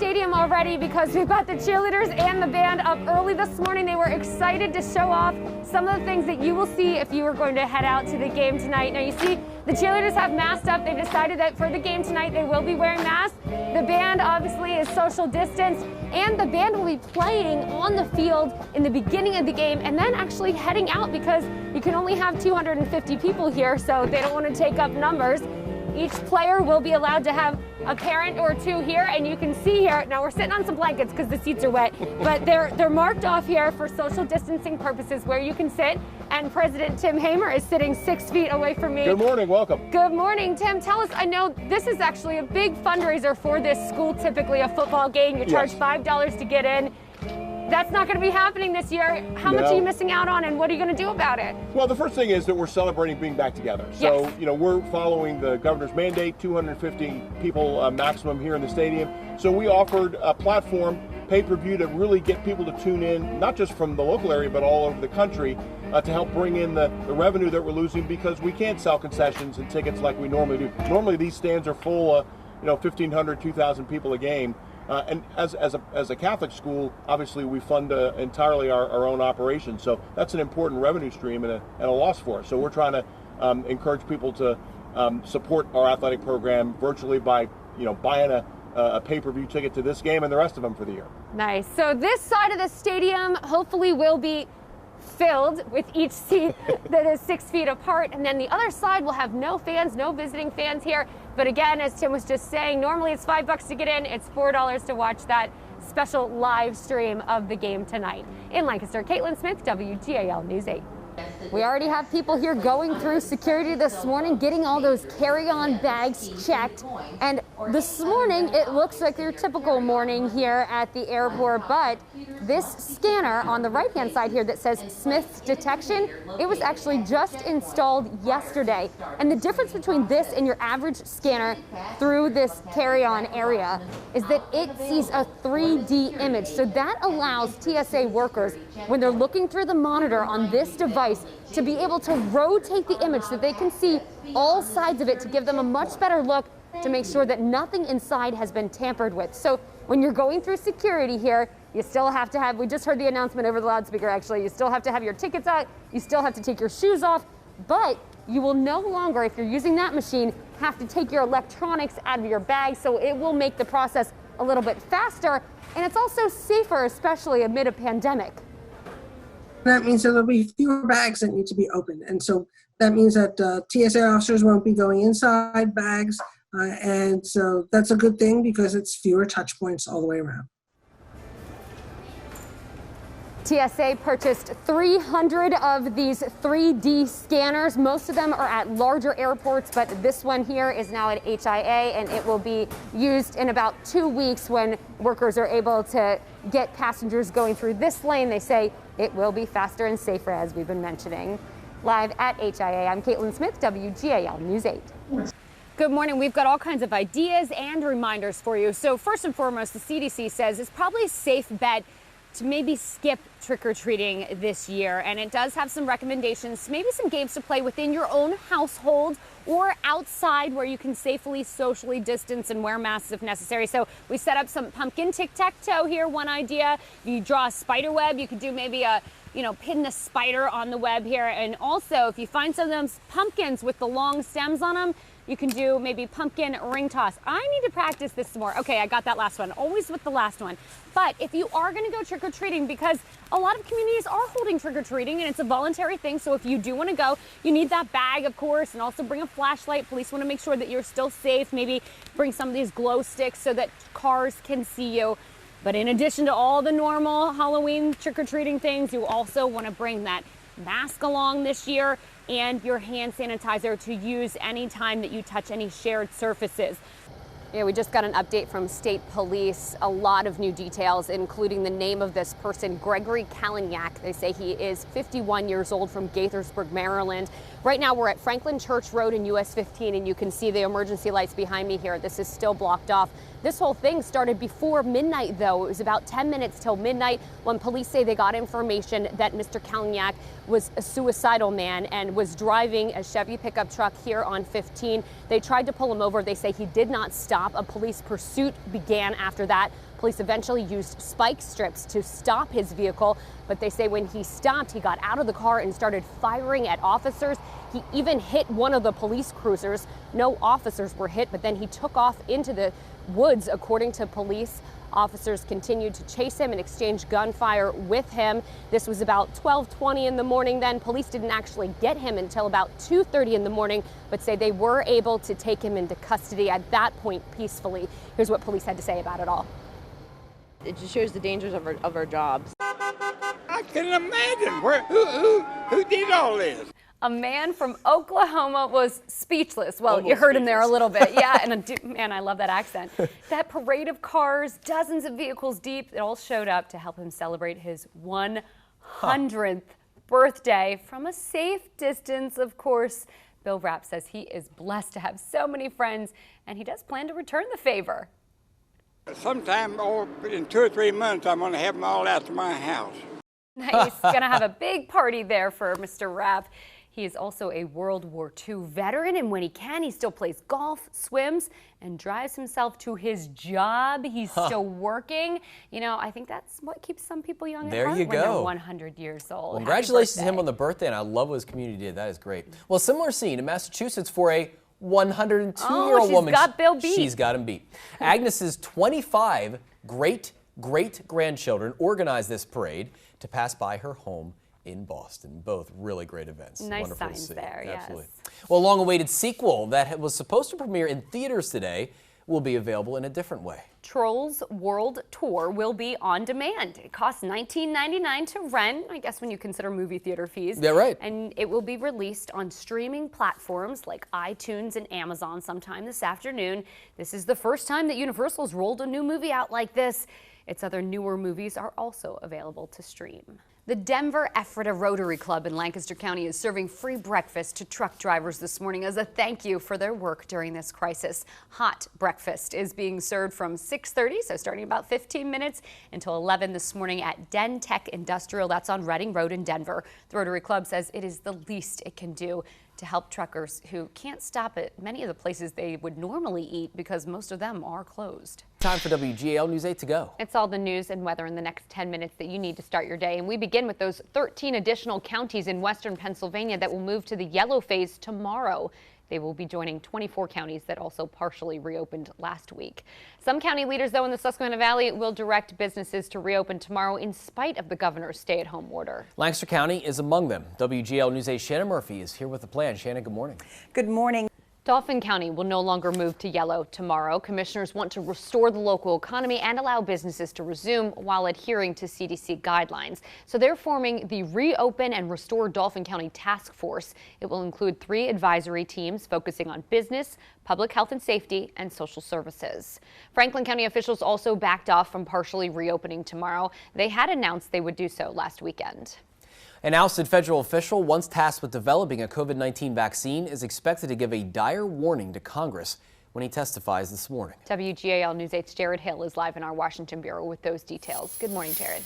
stadium already because we've got the cheerleaders and the band up early this morning. They were excited to show off some of the things that you will see if you are going to head out to the game tonight. Now you see the cheerleaders have masked up. They decided that for the game tonight they will be wearing masks. The band obviously is social distance, and the band will be playing on the field in the beginning of the game and then actually heading out because you can only have 250 people here, so they don't want to take up numbers. Each player will be allowed to have a parent or two here, and you can see here, now we're sitting on some blankets because the seats are wet, but they're marked off here for social distancing purposes where you can sit, and President Tim Hamer is sitting 6 feet away from me. Good morning, welcome. Good morning, Tim. Tell us, I know this is actually a big fundraiser for this school, typically a football game. You charge $5 to get in. That's not going to be happening this year. How much are you missing out on, and what are you going to do about it? Well, the first thing is that we're celebrating being back together. So, you know, we're following the governor's mandate, 250 people maximum here in the stadium. So we offered a platform, pay-per-view, to really get people to tune in, not just from the local area, but all over the country, to help bring in the revenue that we're losing because we can't sell concessions and tickets like we normally do. Normally, these stands are full of, 1,500, 2,000 people a game. And as a Catholic school, obviously we fund entirely our own operation. So that's an important revenue stream and a loss for us. So we're trying to encourage people to support our athletic program virtually by buying a pay-per-view ticket to this game and the rest of them for the year. Nice. So this side of the stadium hopefully will be filled with each seat that is 6 feet apart, and then the other side will have no fans, no visiting fans here. But again, as Tim was just saying, normally it's $5 to get in, it's $4 to watch that special live stream of the game tonight. In Lancaster, Katelyn Smith, WGAL News 8. We already have people here going through security this morning, getting all those carry-on bags checked. And this morning, it looks like your typical morning here at the airport, but this scanner on the right-hand side here that says Smith's Detection, it was actually just installed yesterday. And the difference between this and your average scanner through this carry-on area is that it sees a 3D image. So that allows TSA workers, when they're looking through the monitor on this device, to be able to rotate the image so they can see all sides of it to give them a much better look to make sure that nothing inside has been tampered with. So when you're going through security here, you still have to have, we just heard the announcement over the loudspeaker actually, you still have to have your tickets out, you still have to take your shoes off, but you will no longer, if you're using that machine, have to take your electronics out of your bag, so it will make the process a little bit faster, and it's also safer, especially amid a pandemic. That means that there'll be fewer bags that need to be opened. And so that means that TSA officers won't be going inside bags. And so that's a good thing because it's fewer touch points all the way around. TSA purchased 300 of these 3D scanners. Most of them are at larger airports, but this one here is now at HIA, and it will be used in about 2 weeks when workers are able to get passengers going through this lane. They say it will be faster and safer, as we've been mentioning. Live at HIA, I'm Katelyn Smith, WGAL News 8. Good morning. We've got all kinds of ideas and reminders for you. So first and foremost, the CDC says it's probably a safe bet to maybe skip trick-or-treating this year. And it does have some recommendations, maybe some games to play within your own household or outside where you can safely socially distance and wear masks if necessary. So we set up some pumpkin tic-tac-toe here, one idea. If you draw a spider web, you could do maybe a, pin the spider on the web here. And also, if you find some of those pumpkins with the long stems on them, you can do maybe pumpkin ring toss. I need to practice this some more. Okay, I got that last one, always with the last one. But if you are gonna go trick-or-treating, because a lot of communities are holding trick-or-treating and it's a voluntary thing, so if you do wanna go, you need that bag, of course, and also bring a flashlight. Police wanna make sure that you're still safe. Maybe bring some of these glow sticks so that cars can see you. But in addition to all the normal Halloween trick-or-treating things, you also wanna bring that mask along this year and your hand sanitizer to use anytime that you touch any shared surfaces. Yeah, we just got an update from state police. A lot of new details, including the name of this person, Gregory Kalinyak. They say he is 51 years old from Gaithersburg, Maryland. Right now we're at Franklin Church Road and US 15, and you can see the emergency lights behind me here. This is still blocked off. This whole thing started before midnight, though. It was about 10 minutes till midnight when police say they got information that Mr. Katelyn was a suicidal man and was driving a Chevy pickup truck here on 15. They tried to pull him over. They say he did not stop. A police pursuit began after that. Police eventually used spike strips to stop his vehicle, but they say when he stopped, he got out of the car and started firing at officers. He even hit one of the police cruisers. No officers were hit, but then he took off into the woods, according to police. Officers continued to chase him and exchange gunfire with him. This was about 12:20 in the morning then. Police didn't actually get him until about 2:30 in the morning, but say they were able to take him into custody at that point peacefully. Here's what police had to say about it all. It just shows the dangers of our jobs. I couldn't imagine who did all this. A man from Oklahoma was speechless. Well, Almost you heard him there a speechless. little bit. Yeah, and man, I love that accent. That parade of cars, dozens of vehicles deep, it all showed up to help him celebrate his 100th birthday from a safe distance, of course. Bill Rapp says he is blessed to have so many friends, and he does plan to return the favor. Sometime in 2 or 3 months, I'm going to have them all out to my house. He's going to have a big party there for Mr. Rapp. He is also a World War II veteran, and when he can, he still plays golf, swims, and drives himself to his job. He's still working. You know, I think that's what keeps some people young at heart when they're 100 years old. Well, congratulations to him on the birthday, and I love what his community did. That is great. Well, similar scene in Massachusetts for a 102-year-old woman. She's got Bill beat. She's got him beat. Agnes's 25 great-great-grandchildren organized this parade to pass by her home in Boston. Both really great events. Nice Wonderful signs to see. there, Absolutely. yes. Well, a long-awaited sequel that was supposed to premiere in theaters today will be available in a different way. Trolls World Tour will be on demand. It costs $19.99 to rent, I guess when you consider movie theater fees. Yeah, right. And it will be released on streaming platforms like iTunes and Amazon sometime this afternoon. This is the first time that Universal's rolled a new movie out like this. Its other newer movies are also available to stream. The Denver Ephrata Rotary Club in Lancaster County is serving free breakfast to truck drivers this morning as a thank you for their work during this crisis. Hot breakfast is being served from 6:30, so starting about 15 minutes, until 11 this morning at Den Tech Industrial. That's on Reading Road in Denver. The Rotary Club says it is the least it can do to help truckers who can't stop at many of the places they would normally eat because most of them are closed. Time for WGAL News 8 to go. It's all the news and weather in the next 10 minutes that you need to start your day. And we begin with those 13 additional counties in western Pennsylvania that will move to the yellow phase tomorrow. They will be joining 24 counties that also partially reopened last week. Some county leaders, though, in the Susquehanna Valley will direct businesses to reopen tomorrow in spite of the governor's stay-at-home order. Lancaster County is among them. WGAL News 8's Shannon Murphy is here with the plan. Shannon, good morning. Good morning. Dauphin County will no longer move to yellow tomorrow. Commissioners want to restore the local economy and allow businesses to resume while adhering to CDC guidelines. So they're forming the Reopen and Restore Dauphin County Task Force. It will include 3 advisory teams focusing on business, public health and safety, and social services. Franklin County officials also backed off from partially reopening tomorrow. They had announced they would do so last weekend. An ousted federal official once tasked with developing a COVID-19 vaccine is expected to give a dire warning to Congress when he testifies this morning. WGAL News 8's Jared Hill is live in our Washington bureau with those details. Good morning, Jared.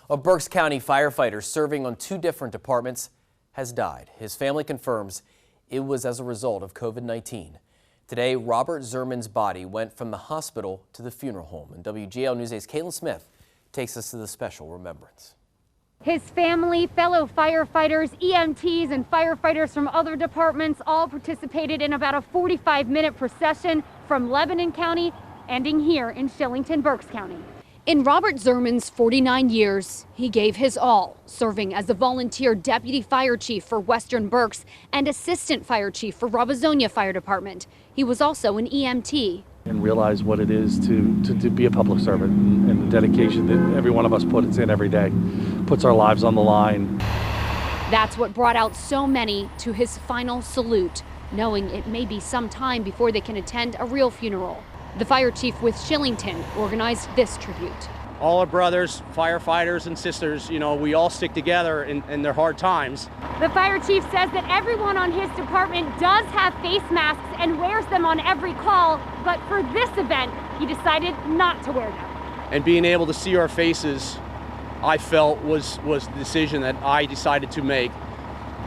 A Berks County firefighter serving on 2 different departments has died. His family confirms it was as a result of COVID-19. Today, Robert Zerman's body went from the hospital to the funeral home. And WGAL News 8's Katelyn Smith takes us to the special remembrance. His family, fellow firefighters, EMTs, and firefighters from other departments all participated in about a 45-minute procession from Lebanon County, ending here in Shillington, Berks County. In Robert Zerman's 49 years, he gave his all, serving as a volunteer deputy fire chief for Western Berks and assistant fire chief for Robezonia Fire Department. He was also an EMT. And realize what it is to be a public servant and the dedication that every one of us puts in every day, puts our lives on the line. That's what brought out so many to his final salute, knowing it may be some time before they can attend a real funeral. The fire chief with Shillington organized this tribute. All our brothers, firefighters and sisters, you know, we all stick together in their hard times. The fire chief says that everyone on his department does have face masks and wears them on every call, but for this event, he decided not to wear them. And being able to see our faces, I felt was the decision that I decided to make.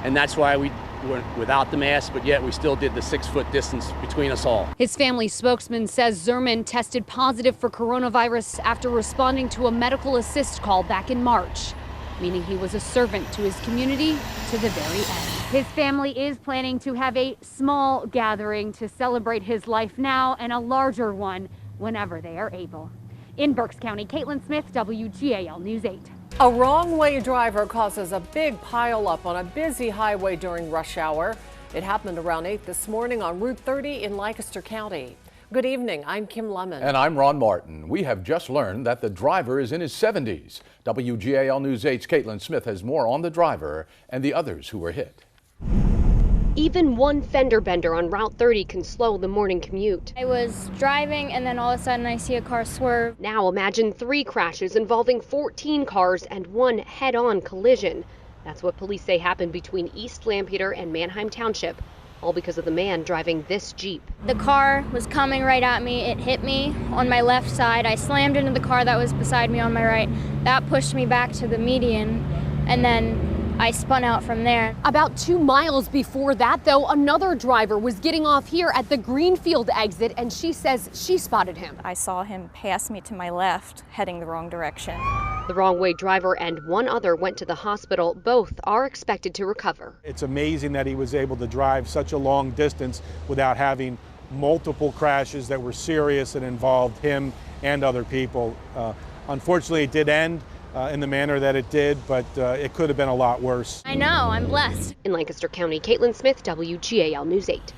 And that's why we went without the mask, but yet we still did the 6-foot distance between us all. His family spokesman says Zerman tested positive for coronavirus after responding to a medical assist call back in March, meaning he was a servant to his community to the very end. His family is planning to have a small gathering to celebrate his life now and a larger one whenever they are able. In Berks County, Katelyn Smith, WGAL News 8. A wrong-way driver causes a big pileup on a busy highway during rush hour. It happened around 8 this morning on Route 30 in Lancaster County. Good evening, I'm Kim Lemon. And I'm Ron Martin. We have just learned that the driver is in his 70s. WGAL News 8's Katelyn Smith has more on the driver and the others who were hit. Even one fender bender on Route 30 can slow the morning commute. I was driving and then all of a sudden I see a car swerve. Now imagine 3 crashes involving 14 cars and 1 head-on collision. That's what police say happened between East Lampeter and Manheim Township, all because of the man driving this Jeep. The car was coming right at me. It hit me on my left side. I slammed into the car that was beside me on my right. That pushed me back to the median, and then I spun out from there. About 2 miles before that, though, another driver was getting off here at the Greenfield exit, and she says she spotted him. I saw him pass me to my left, heading the wrong direction. The wrong-way driver and 1 other went to the hospital. Both are expected to recover. It's amazing that he was able to drive such a long distance without having multiple crashes that were serious and involved him and other people. Unfortunately, it did end in the manner that it did, but it could have been a lot worse. I know, I'm blessed. In Lancaster County, Katelyn Smith, WGAL News 8.